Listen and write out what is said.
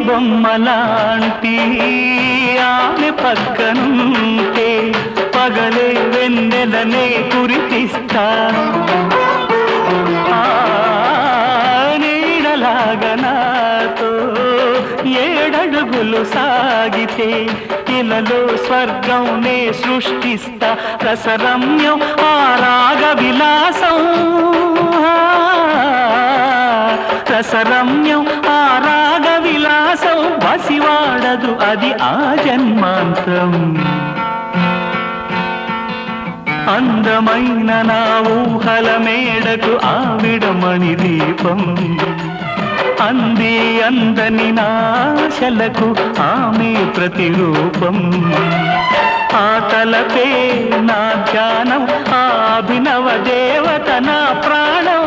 బొమ్మలాంటి ఆమె పక్కనుంటే పగలే వెన్నెలనే కురిపిస్తా నీడలాగా నాతో ఏడడుగులు సాగితే ఇలలో స్వర్గంనే సృష్టిస్తా రసరమ్యం ఆ రాగ విలాసం రసరమ్యం ఆ రాగ విలాసం వసివాడదు అది ఆ జన్మాంతం అందమైన నా ఊహల మేడకు ఆవిడమణి దీపం అంది అందని నాశలకు ఆమె ప్రతిరూపం ఆ తలపే నా ధ్యానం ఆ అభినవ దేవత నా ప్రాణం